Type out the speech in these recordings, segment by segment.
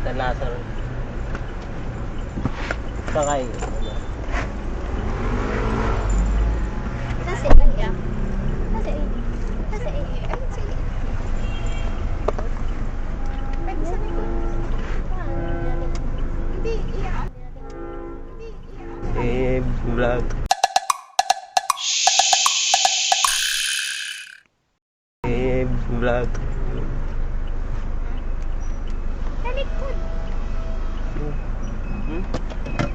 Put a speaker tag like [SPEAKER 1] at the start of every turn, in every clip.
[SPEAKER 1] Sa Lazaro. Sakay.
[SPEAKER 2] Nasa iya. Nasa iya. Nasa iya. Ay, nasa iya. Pwede sa likod. Hindi, iya. Hindi, iya.
[SPEAKER 1] Vlog. Vlog.
[SPEAKER 2] Sa likod.
[SPEAKER 1] Hmm?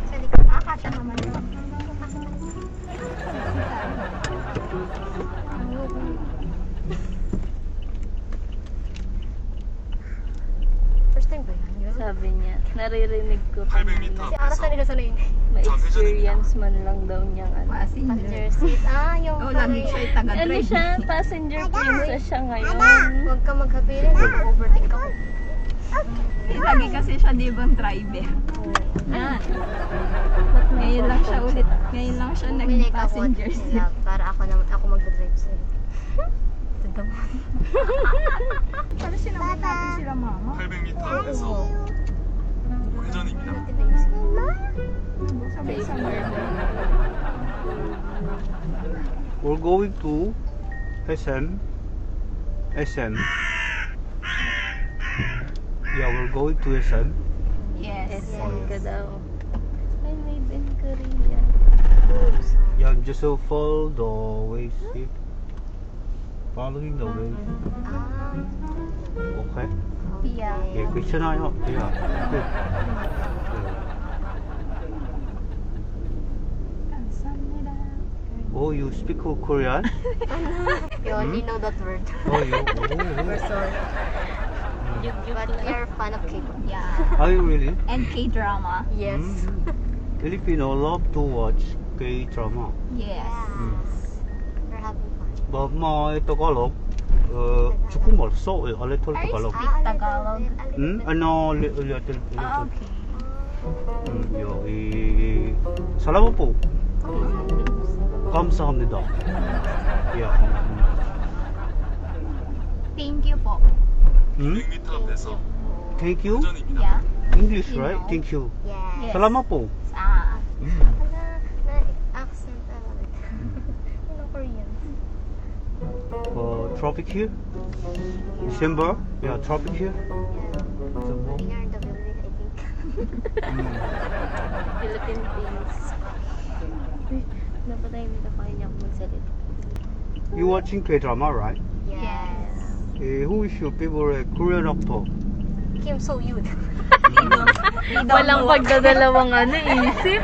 [SPEAKER 2] Sa likod. Kasya naman yun. First time ba yan?
[SPEAKER 3] Sabi niya, naririnig ko kanina.
[SPEAKER 2] Kasi oras na nila sanay.
[SPEAKER 3] Ma-experience man lang daw niyang ano.
[SPEAKER 2] Passenger seat. Ah, yung
[SPEAKER 4] lagi siya
[SPEAKER 3] Ano
[SPEAKER 4] taga-drive.
[SPEAKER 3] siya? Passenger princess siya ngayon.
[SPEAKER 2] Huwag ka maghabilin. Overthink ako.
[SPEAKER 4] Lagi kasi siya di bang driver. Yan. Ngayon lang siya ulit. Ngayon lang siya naging
[SPEAKER 2] Bumili ka
[SPEAKER 4] passenger
[SPEAKER 2] ako,
[SPEAKER 4] seat.
[SPEAKER 2] love, para ako mag-drive sa'yo. Ito naman.
[SPEAKER 4] Pero sinabi natin sila mama.
[SPEAKER 5] 800m 앞에서 회전입니다.
[SPEAKER 4] Sabi sa
[SPEAKER 1] We're going to SM. SM. Yeah, we're going to SM.
[SPEAKER 4] Yes.
[SPEAKER 3] SM ka daw. I made in Korea.
[SPEAKER 1] Yeah, just follow the way. See? Following the way. Okay.
[SPEAKER 4] Yeah.
[SPEAKER 1] Yeah, 괜찮아요. Yeah. Good. Oh, you speak Korean?
[SPEAKER 2] You only know that word.
[SPEAKER 1] Oh, you.
[SPEAKER 2] We're
[SPEAKER 1] Oh.
[SPEAKER 2] sorry.
[SPEAKER 3] Yug-yug
[SPEAKER 2] But
[SPEAKER 3] lang.
[SPEAKER 2] you're a fan of K-pop.
[SPEAKER 4] Yeah.
[SPEAKER 1] Are you really?
[SPEAKER 4] And K-drama.
[SPEAKER 2] Yes.
[SPEAKER 1] Filipino love to watch K-drama.
[SPEAKER 4] Yes.
[SPEAKER 2] We're having fun.
[SPEAKER 1] But my Tagalog, 조금 써. A little
[SPEAKER 4] Are you
[SPEAKER 1] Tagalog.
[SPEAKER 4] speak Tagalog?
[SPEAKER 1] Ano, little.
[SPEAKER 4] Ah, okay.
[SPEAKER 1] 여기 사람 보 감사합니다. Yeah.
[SPEAKER 4] Thank you po.
[SPEAKER 5] 100m 앞에서
[SPEAKER 1] Thank you.
[SPEAKER 5] 회전입니다.
[SPEAKER 4] Yeah.
[SPEAKER 1] English,
[SPEAKER 4] You
[SPEAKER 1] right?
[SPEAKER 4] know.
[SPEAKER 1] Thank you.
[SPEAKER 2] Yes.
[SPEAKER 1] Salamat po.
[SPEAKER 4] Ah.
[SPEAKER 2] Wala na accent. I love it. You know Korean.
[SPEAKER 1] Tropic here. December. Yeah, tropic here.
[SPEAKER 2] Yeah. We are in the building, I think.
[SPEAKER 3] Philippine things. Dapat tayo dito kaya niya magsalita.
[SPEAKER 1] You watching K-drama, right?
[SPEAKER 2] Yes.
[SPEAKER 1] Who is your favorite Korean actor?
[SPEAKER 2] Kim So-yoon.
[SPEAKER 3] Walang pagdadalawang ano, isip.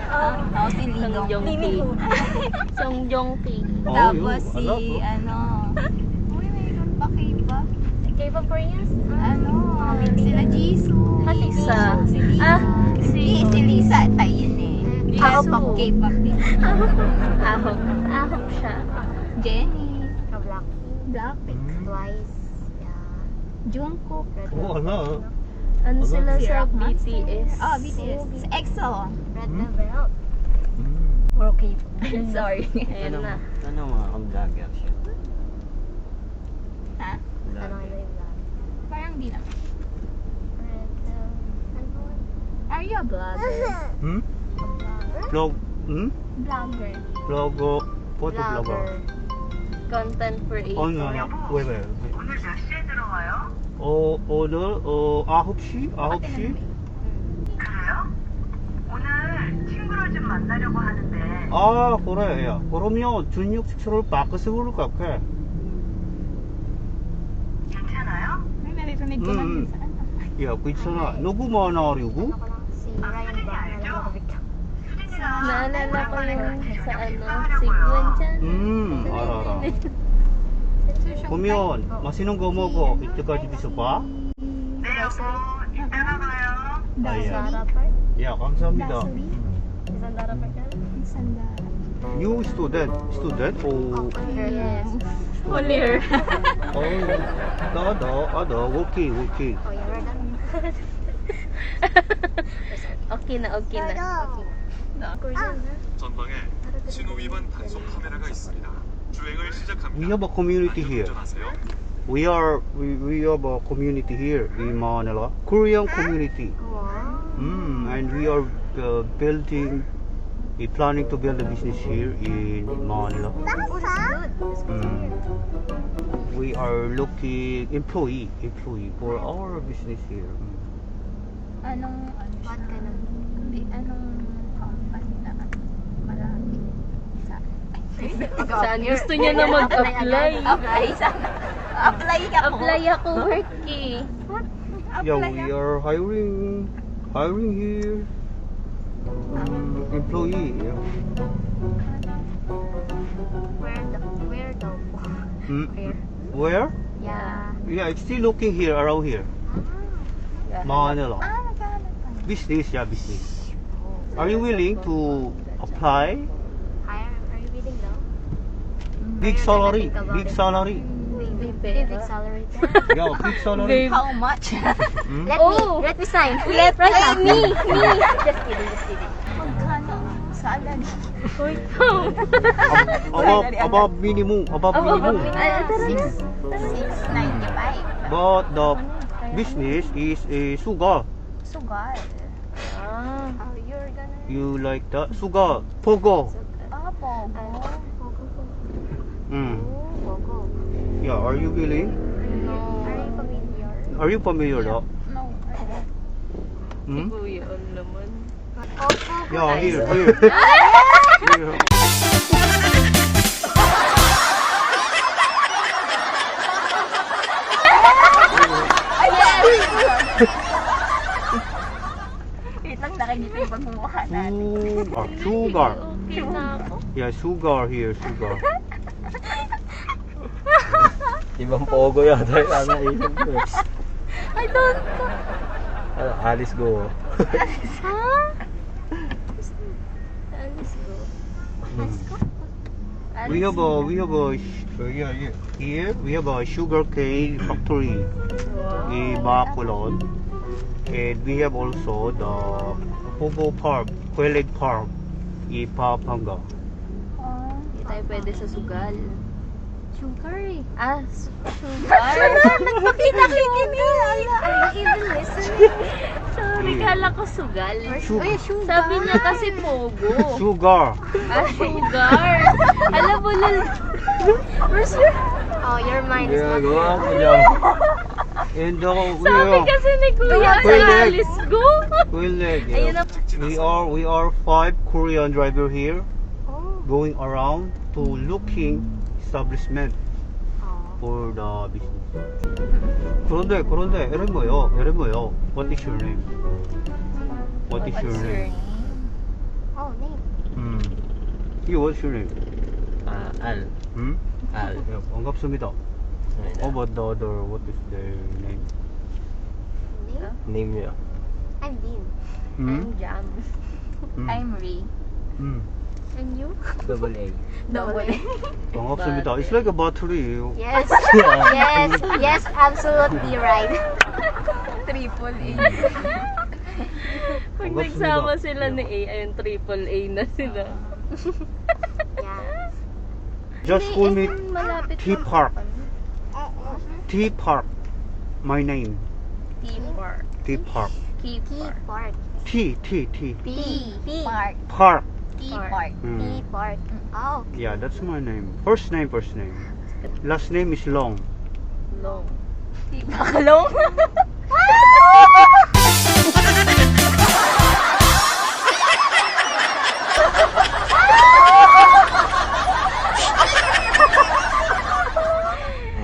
[SPEAKER 4] Oh, si
[SPEAKER 3] Song
[SPEAKER 4] Lidong.
[SPEAKER 3] Joong-ki. Song Joong-ki.
[SPEAKER 1] Oh,
[SPEAKER 4] Tapos
[SPEAKER 1] you,
[SPEAKER 4] si,
[SPEAKER 1] alam mo.
[SPEAKER 4] ano, uy, mayroon pa K-pop.
[SPEAKER 2] K-pop Koreans?
[SPEAKER 4] Ano, sila Jisoo.
[SPEAKER 3] Lisa.
[SPEAKER 4] Si Lisa.
[SPEAKER 3] Ah,
[SPEAKER 4] Si Lisa, tayo yun eh.
[SPEAKER 3] Jisoo.
[SPEAKER 4] K-pop, K-pop din.
[SPEAKER 3] Ahok. Ahok siya.
[SPEAKER 4] Jennie.
[SPEAKER 2] Blackpink.
[SPEAKER 4] Blackpink.
[SPEAKER 2] Twice. Yeah.
[SPEAKER 4] Jungkook.
[SPEAKER 2] Red
[SPEAKER 1] Oh, ano?
[SPEAKER 3] Ano sila
[SPEAKER 4] Si
[SPEAKER 3] sa
[SPEAKER 4] Rockman.
[SPEAKER 3] BTS?
[SPEAKER 4] Oh, BTS. Si EXO.
[SPEAKER 2] Red Velvet. We're okay.
[SPEAKER 4] Sorry.
[SPEAKER 3] Ayun na.
[SPEAKER 1] Ano mga kam-vlogger siya?
[SPEAKER 4] Ha?
[SPEAKER 2] Ano yung vlog?
[SPEAKER 4] Parang di naman.
[SPEAKER 2] Red ano?
[SPEAKER 4] Are you a vlogger?
[SPEAKER 1] Hmm?
[SPEAKER 2] Vlogger?
[SPEAKER 1] Vlog? Hmm?
[SPEAKER 4] Vlogger.
[SPEAKER 1] Vlogger? What a vlogger?
[SPEAKER 3] Content creator.
[SPEAKER 1] Oh, no. Wait.
[SPEAKER 5] 오늘 몇 시에 들어와요?
[SPEAKER 1] 오늘 9시? 9시?
[SPEAKER 5] 그래요? 오늘 친구를 좀 만나려고 하는데
[SPEAKER 1] 아, 그래. 야, 그러면 저녁 식사를 바꿔서 갈게.
[SPEAKER 5] 괜찮아요?
[SPEAKER 4] Ay, naririnig ko lang yun sa ano.
[SPEAKER 1] 야, 괜찮아. 누구 만나려고?
[SPEAKER 2] Ako lang si Ryan ba? Alam ko Victor.
[SPEAKER 3] Naalala ko yung sa ano, si Gwen dyan.
[SPEAKER 1] 알아. 그러면 맛있는 거 먹어. 이때까지 있어봐.
[SPEAKER 5] 네 여보 이따가 봐요
[SPEAKER 1] 아, 예.
[SPEAKER 2] Sara Park?
[SPEAKER 1] 야, 감사합니다.
[SPEAKER 2] Isang Sara Park yan?
[SPEAKER 4] Sandara.
[SPEAKER 1] You student? O
[SPEAKER 3] Yes. Fuller.
[SPEAKER 1] 너 working.
[SPEAKER 2] Oh, yeah, we're done.
[SPEAKER 3] Okay na.
[SPEAKER 2] Okay. Korean, ha?
[SPEAKER 5] 전방에 신호 위반 단속 카메라가 있습니다. 주행을 시작합니다.
[SPEAKER 1] We have a community here.
[SPEAKER 5] 안전운전하세요.
[SPEAKER 1] We have a community here in Manila, Korean community.
[SPEAKER 2] Wow.
[SPEAKER 1] And we are planning to build a business here in Manila.
[SPEAKER 2] Oh, that's good. That's good to hear.
[SPEAKER 1] We are looking employee for our business here.
[SPEAKER 4] Anong
[SPEAKER 2] What kind of...
[SPEAKER 4] anong company na malaki sa
[SPEAKER 3] Saan gusto niya na mag-apply?
[SPEAKER 4] apply sana. Apply ako.
[SPEAKER 3] Apply ako work eh.
[SPEAKER 1] Yeah, we are hiring here employee. Yeah.
[SPEAKER 2] Where though?
[SPEAKER 1] Where?
[SPEAKER 2] Yeah.
[SPEAKER 1] Yeah, it's still looking here around here. Manila.
[SPEAKER 4] Naghahanap ka.
[SPEAKER 1] Business, yeah, business. Are you willing to apply?
[SPEAKER 2] Are you willing though?
[SPEAKER 1] Big salary, big salary.
[SPEAKER 2] Big salary.
[SPEAKER 1] Yeah, big salary.
[SPEAKER 3] Babe.
[SPEAKER 4] How much?
[SPEAKER 1] Hmm?
[SPEAKER 2] Let me sign. Let me. Just kidding.
[SPEAKER 4] Magkano ang salary?
[SPEAKER 1] Above minimum.
[SPEAKER 3] Ay, tara na.
[SPEAKER 4] 695.
[SPEAKER 1] But the business is a sugar.
[SPEAKER 4] Sugal.
[SPEAKER 3] Ah.
[SPEAKER 2] Oh, you're gonna...
[SPEAKER 1] You like that? Sugar, pogo.
[SPEAKER 4] Ah, pogo.
[SPEAKER 2] Pogo.
[SPEAKER 1] Yeah, are you willing?
[SPEAKER 2] No. Are you familiar?
[SPEAKER 1] Are you familiar though?
[SPEAKER 4] No.
[SPEAKER 1] Hmm?
[SPEAKER 3] Kuya, ano naman?
[SPEAKER 2] Pogo.
[SPEAKER 1] Yeah, here. Here.
[SPEAKER 4] Wait lang, nakikita yung pagmumukha natin.
[SPEAKER 1] Sugar.
[SPEAKER 3] Okay na ako.
[SPEAKER 1] Yeah, sugar here, sugar.
[SPEAKER 6] Ibang pogo yata yung naisip ko eh.
[SPEAKER 3] I don't know.
[SPEAKER 6] Alice go.
[SPEAKER 3] Ha? Let's go.
[SPEAKER 1] We have a here we have a sugar cane factory in Bacolod, and we have also the Pogo Farm, Queleg Farm in Pampanga.
[SPEAKER 3] Hindi tayo pwede sa sugal.
[SPEAKER 2] Sugar eh.
[SPEAKER 3] Ah, sugar?
[SPEAKER 2] Nakikinig. Are you even listening?
[SPEAKER 3] Sorry, kala ko sugal.
[SPEAKER 1] Sugar.
[SPEAKER 3] Sabi niya kasi pogo.
[SPEAKER 1] Sugar.
[SPEAKER 3] Ah, sugar. Alam mo, lal... Where's your...
[SPEAKER 2] Oh, your mind is not
[SPEAKER 6] Ginagawa
[SPEAKER 2] there.
[SPEAKER 6] ko dyan.
[SPEAKER 1] And
[SPEAKER 3] Sabi kasi ni Kuya,
[SPEAKER 1] Queleg.
[SPEAKER 3] let's go.
[SPEAKER 1] Queleg.
[SPEAKER 3] Ayun na.
[SPEAKER 1] We are 5 Korean driver here
[SPEAKER 2] Oh.
[SPEAKER 1] going around to looking establishment
[SPEAKER 2] Oh.
[SPEAKER 1] for the business. 그런데 에레모요. What is your name? What is your name?
[SPEAKER 2] Oh, name.
[SPEAKER 1] You, what's your name?
[SPEAKER 6] Al. Al.
[SPEAKER 1] Yeah, 반갑습니다. How about the other? What is their name?
[SPEAKER 2] Name?
[SPEAKER 6] Name niya.
[SPEAKER 2] I'm Dean.
[SPEAKER 3] I'm Jam.
[SPEAKER 4] I'm Ray.
[SPEAKER 2] And you?
[SPEAKER 6] Double A.
[SPEAKER 4] Double.
[SPEAKER 1] 반갑습니다. It's like a battery.
[SPEAKER 2] Yes. Yes, absolutely right.
[SPEAKER 4] Triple A.
[SPEAKER 3] Pag
[SPEAKER 1] Banggap
[SPEAKER 3] nagsama
[SPEAKER 1] sila.
[SPEAKER 3] sila ni A, ayun, triple A na sila.
[SPEAKER 2] Yeah.
[SPEAKER 1] Just call me
[SPEAKER 3] Malapit
[SPEAKER 1] T Park. T Park. My name.
[SPEAKER 3] T-Park.
[SPEAKER 1] T Park.
[SPEAKER 2] Key Park.
[SPEAKER 1] T.
[SPEAKER 2] P.
[SPEAKER 4] Park.
[SPEAKER 1] Park.
[SPEAKER 4] T Park.
[SPEAKER 2] P Park. Oh,
[SPEAKER 1] Yeah, that's my name. First name. Last name is Long.
[SPEAKER 3] Long.
[SPEAKER 4] T Pakalong.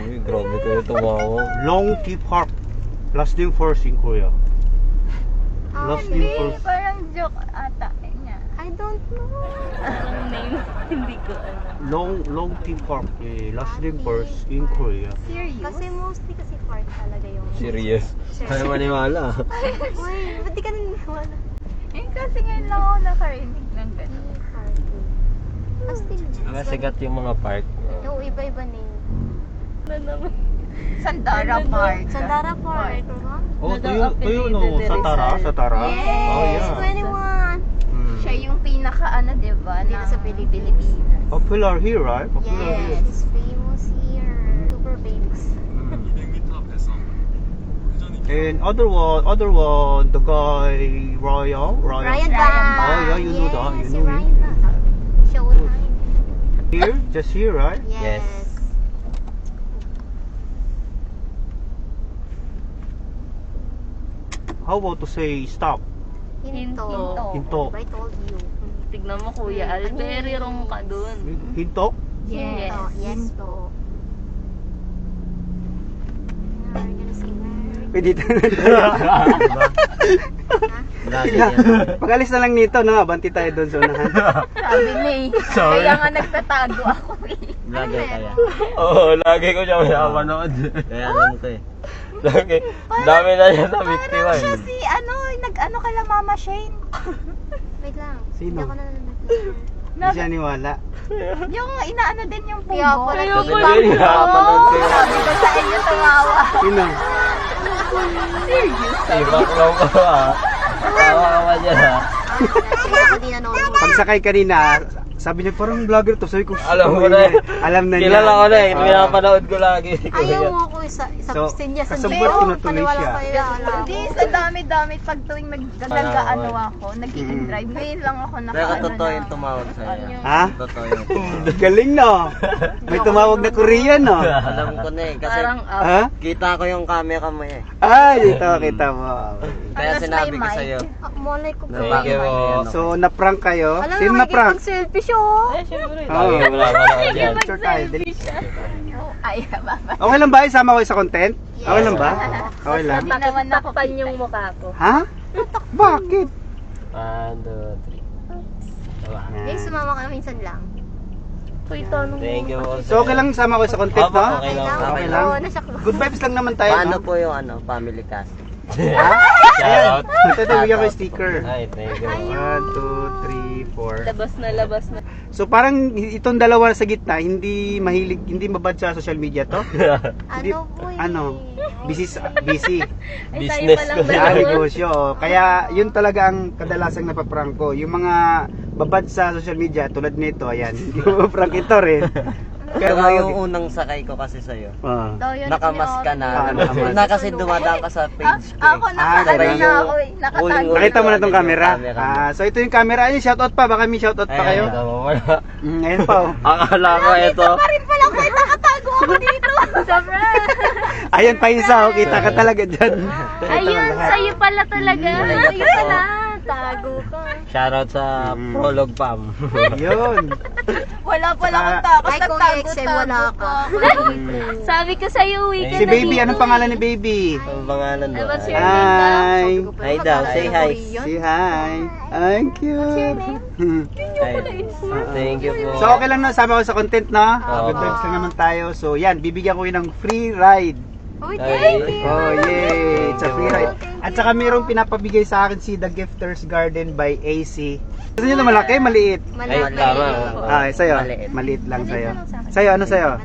[SPEAKER 6] Uy, grabe kayo tumawa.
[SPEAKER 1] Long T Park. Last name first in Korea. Last name
[SPEAKER 4] Hindi,
[SPEAKER 1] first.
[SPEAKER 4] parang joke ata niya.
[SPEAKER 2] I don't know.
[SPEAKER 3] Ang name, hindi ko alam.
[SPEAKER 1] Long T Park. Last name first in Korea.
[SPEAKER 4] Serious?
[SPEAKER 2] Kasi mostly kasi park talaga yung...
[SPEAKER 6] Serious. Kaya maniwala.
[SPEAKER 2] Uy, ba't di ka naniniwala?
[SPEAKER 4] Eh, kasi ngayon lang ako nakarinig ng ganun.
[SPEAKER 2] Park. Ah, still.
[SPEAKER 6] Sikat yung mga park.
[SPEAKER 2] No, iba-iba name.
[SPEAKER 3] Ano naman?
[SPEAKER 4] Sandara Park.
[SPEAKER 2] Sandara Park.
[SPEAKER 1] Oh,
[SPEAKER 3] Nadang
[SPEAKER 1] do you know
[SPEAKER 3] affiliated
[SPEAKER 1] Satara?
[SPEAKER 3] Rizal.
[SPEAKER 1] Satara?
[SPEAKER 4] Yes.
[SPEAKER 1] Oh, yeah.
[SPEAKER 2] 21.
[SPEAKER 4] Siya yung pinaka diba?
[SPEAKER 2] Dito sa Pilipinas.
[SPEAKER 1] Popular here, right? Popular here.
[SPEAKER 2] Yes, famous here. Super famous.
[SPEAKER 1] And other one, the guy Ryan.
[SPEAKER 2] Ryan Bang.
[SPEAKER 1] Oh yeah, you know that. You
[SPEAKER 2] Si
[SPEAKER 1] know
[SPEAKER 2] Ryan
[SPEAKER 1] him.
[SPEAKER 2] Bang. Showtime.
[SPEAKER 1] Here, just here, right?
[SPEAKER 2] Yes.
[SPEAKER 1] How about to say stop?
[SPEAKER 2] Hinto.
[SPEAKER 1] Hinto.
[SPEAKER 2] I told you.
[SPEAKER 3] Tignan mo Kuya Al, very wrong ka dun.
[SPEAKER 1] Hinto?
[SPEAKER 3] Yes.
[SPEAKER 2] Hinto. Yes to. Now we're gonna say where.
[SPEAKER 7] Pwede ito.
[SPEAKER 6] Lagi yan.
[SPEAKER 7] Pag-alis na lang nito, no? Abanti tayo doon sa unahan.
[SPEAKER 4] Sabi ni, kaya nga nagtatago ako eh.
[SPEAKER 6] Vlogger kaya.
[SPEAKER 8] Oo, lagi ko siya pinapanood.
[SPEAKER 6] Kaya alam ko eh.
[SPEAKER 8] Lagi. Dami na siya na biktima
[SPEAKER 4] Parang siya
[SPEAKER 8] eh.
[SPEAKER 4] si nag-ano kala Mama Shane.
[SPEAKER 2] Wait lang.
[SPEAKER 7] Sino?
[SPEAKER 2] Hindi ako nanonood.
[SPEAKER 7] Hindi siya niwala.
[SPEAKER 4] Yung inaano din yung
[SPEAKER 2] Kaya
[SPEAKER 4] pugo.
[SPEAKER 2] pala
[SPEAKER 8] Kasi
[SPEAKER 2] di
[SPEAKER 8] ganyan, nakapanood ko yun.
[SPEAKER 4] Sabi ko sa inyo tumawa.
[SPEAKER 7] Sino?
[SPEAKER 8] Ibak lang ko ah. Tawa ka dyan ah.
[SPEAKER 2] Kaya ako din nanonood.
[SPEAKER 7] Pagsakay kanina, sabi niya parang vlogger to. Sabi ko,
[SPEAKER 8] Alam ko na eh.
[SPEAKER 7] Alam na niya.
[SPEAKER 8] Kilala ko na eh. Pinapanood ko lagi.
[SPEAKER 2] Ayaw mo ako sa
[SPEAKER 7] So,
[SPEAKER 2] sinya sa
[SPEAKER 7] kasabot ko na tuloy siya.
[SPEAKER 4] Hindi, sa dami-dami pag tuwing nag-ano ako, nag-i-drive, ngayon lang ako
[SPEAKER 6] Pero
[SPEAKER 4] naka-ano
[SPEAKER 6] totoo
[SPEAKER 4] na.
[SPEAKER 6] yung tumawag sa'yo.
[SPEAKER 7] Ha?
[SPEAKER 6] Totoo yung tumawag.
[SPEAKER 7] Galing, no? May tumawag na Korean, no?
[SPEAKER 6] Alam ko na eh. Kasi
[SPEAKER 3] Parang
[SPEAKER 7] Ha?
[SPEAKER 6] kita ko yung camera mo eh.
[SPEAKER 7] Ay, dito kita mo.
[SPEAKER 6] Kaya
[SPEAKER 4] Tapos
[SPEAKER 6] sinabi
[SPEAKER 4] may
[SPEAKER 6] ko
[SPEAKER 4] mic.
[SPEAKER 6] sa'yo.
[SPEAKER 2] Malay ko po.
[SPEAKER 8] Thank you po.
[SPEAKER 7] So, na-prank kayo?
[SPEAKER 2] Alam
[SPEAKER 7] Sino
[SPEAKER 2] mo,
[SPEAKER 7] na-prank?
[SPEAKER 2] selfie siya oh.
[SPEAKER 3] Eh, syempre.
[SPEAKER 8] Lagi ko pinapanood yan.
[SPEAKER 7] Picture tayo. Dali.
[SPEAKER 4] Ay, baba.
[SPEAKER 7] Okay lang ba? Isama ko sa content? Okay lang ba? Okay lang.
[SPEAKER 4] Hindi naman ako
[SPEAKER 3] Takpan yung mukha ko.
[SPEAKER 7] Ha? Bakit?
[SPEAKER 8] 1, 2, 3. Tama.
[SPEAKER 2] Eh, sumama ka minsan lang.
[SPEAKER 3] Uy, tanong
[SPEAKER 8] Thank you po.
[SPEAKER 7] So, okay lang sama ko sa content,
[SPEAKER 8] Opo,
[SPEAKER 7] no?
[SPEAKER 8] okay lang.
[SPEAKER 7] Okay lang.
[SPEAKER 2] Oo, nasyak lang.
[SPEAKER 7] Good vibes lang naman tayo,
[SPEAKER 6] Paano
[SPEAKER 7] no?
[SPEAKER 6] po yung family cast?
[SPEAKER 8] Shout out.
[SPEAKER 7] Ito, bigyan ko yung sticker.
[SPEAKER 8] Ay, thank you.
[SPEAKER 7] 1, 2, 3, 4.
[SPEAKER 3] labas na.
[SPEAKER 7] So, parang itong dalawa sa gitna, hindi mabad sa social media to?
[SPEAKER 2] Ano po eh.
[SPEAKER 7] Ano? Busy.
[SPEAKER 3] Ay, tayo
[SPEAKER 8] Business
[SPEAKER 3] palang
[SPEAKER 8] ko.
[SPEAKER 7] Kaya
[SPEAKER 3] dalawa.
[SPEAKER 7] negosyo. Kaya yun talaga ang kadalasang napaprank ko. Yung mga babad sa social media tulad nito, ayan. Yung prank ito rin.
[SPEAKER 6] Pero
[SPEAKER 7] Pero
[SPEAKER 6] yung unang sakay ko kasi sa'yo.
[SPEAKER 2] Daw yun,
[SPEAKER 6] Nakamas ka na.
[SPEAKER 7] nakamas.
[SPEAKER 6] Na kasi dumadaan ka sa page ko
[SPEAKER 4] Ako
[SPEAKER 6] eh.
[SPEAKER 4] naka-ano
[SPEAKER 7] ganun.
[SPEAKER 4] na ako eh. Nakatago.
[SPEAKER 6] Huling-huli.
[SPEAKER 7] Nakita mo na tong
[SPEAKER 6] Yung
[SPEAKER 7] camera?
[SPEAKER 6] camera.
[SPEAKER 7] So ito yung camera. Ayun, shoutout pa. Baka may shoutout pa kayo.
[SPEAKER 8] Ay, tama wala.
[SPEAKER 7] Ngayon pa, oh.
[SPEAKER 8] Akala ko ito.
[SPEAKER 4] Pa rin pala ko, nakatago ako dito. Sobra.
[SPEAKER 7] Ayun pa isa, oh. Kita ka talaga dyan.
[SPEAKER 3] Ayun, sa'yo pala talaga.
[SPEAKER 6] Talaga
[SPEAKER 3] Sa'yo
[SPEAKER 6] to.
[SPEAKER 3] pala. Tago ka.
[SPEAKER 8] Shoutout sa Prolog Pam.
[SPEAKER 7] Yun.
[SPEAKER 4] Wala pala akong takot.
[SPEAKER 2] Ay, kung i-exam, wala ka.
[SPEAKER 3] Sabi ko sa'yo, uwi ka
[SPEAKER 7] Si
[SPEAKER 3] na
[SPEAKER 7] Baby,
[SPEAKER 3] dito.
[SPEAKER 7] anong pangalan ni Baby?
[SPEAKER 6] Ang pangalan mo.
[SPEAKER 3] What's your name daw?
[SPEAKER 7] Hi.
[SPEAKER 6] Hi daw, say hi.
[SPEAKER 7] Say hi. Thank you.
[SPEAKER 6] Hi. Thank you po.
[SPEAKER 7] So okay lang na, sama ko sa content na.
[SPEAKER 8] Oo.
[SPEAKER 7] Good vibes lang naman tayo. So yan, bibigyan ko yun ng free ride.
[SPEAKER 2] Uy,
[SPEAKER 8] Ay,
[SPEAKER 7] Oh, yay! It's a free ride. At saka mayroong pinapabigay sa akin si The Gifters Garden by AC. Gusto nyo na malaki? Maliit?
[SPEAKER 8] Ay, tama.
[SPEAKER 7] Ah, sa'yo?
[SPEAKER 6] Maliit.
[SPEAKER 7] Maliit lang sa'yo. Sa'yo, ano sa'yo?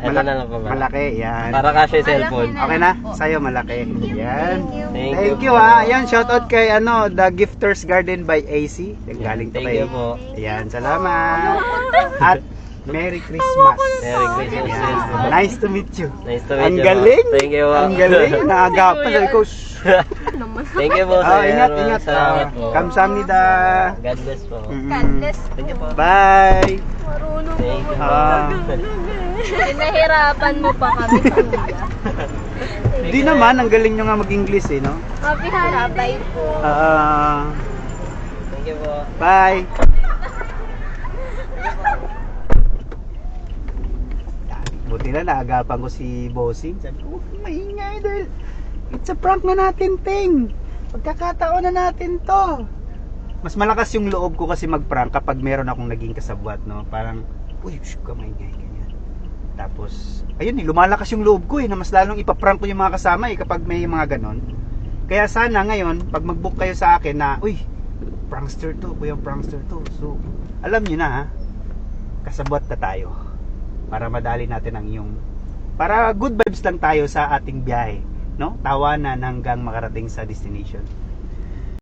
[SPEAKER 8] Ito na lang po ba?
[SPEAKER 7] Malaki, yan.
[SPEAKER 8] Para kasi cellphone.
[SPEAKER 7] Okay na? Sa'yo, malaki. Yan.
[SPEAKER 8] Thank
[SPEAKER 7] Thank you ha. Ayan, shoutout kay The Gifters Garden by AC. Galing to
[SPEAKER 8] Thank
[SPEAKER 7] kay.
[SPEAKER 8] you po.
[SPEAKER 7] Ayan, salamat. At Merry Christmas.
[SPEAKER 8] Merry Christmas.
[SPEAKER 7] Ayan. Nice to meet you.
[SPEAKER 8] Nice to meet
[SPEAKER 7] Ang
[SPEAKER 8] you.
[SPEAKER 7] galing.
[SPEAKER 8] Thank you.
[SPEAKER 7] Ang galing. Naagapan. Sabi ko, shh.
[SPEAKER 8] Thank you po.
[SPEAKER 7] Oh,
[SPEAKER 8] sir.
[SPEAKER 7] ingat, ingat.
[SPEAKER 8] Salamat po.
[SPEAKER 7] Kamsahamnida.
[SPEAKER 8] God bless po.
[SPEAKER 4] Godless.
[SPEAKER 8] Thank you po.
[SPEAKER 7] Bye.
[SPEAKER 8] Thank you po.
[SPEAKER 3] Nahirapan mo pa kami, kuya.
[SPEAKER 7] Di naman, ang galing nyo nga mag-English eh, no?
[SPEAKER 3] Happy holiday po.
[SPEAKER 8] Thank you po.
[SPEAKER 7] Bye. Buti na naagapan ko si Bossing. Sabi ko, huwag kang maingay dahil it's a prank na natin, Ting. Pagkakataon na natin to. Mas malakas yung loob ko kasi mag-prank kapag meron akong naging kasabwat, no? Parang, uy, shh, ka maingay, ganyan. Tapos, ayun eh, lumalakas yung loob ko eh, na mas lalong ipaprank ko yung mga kasama eh, kapag may mga ganon. Kaya sana ngayon, pag mag-book kayo sa akin na, uy, prankster to, kuya prankster to. So, alam nyo na ha, kasabwat na tayo. Para madali natin ang iyong, para good vibes lang tayo sa ating biyahe, no? Tawanan hanggang makarating sa destination.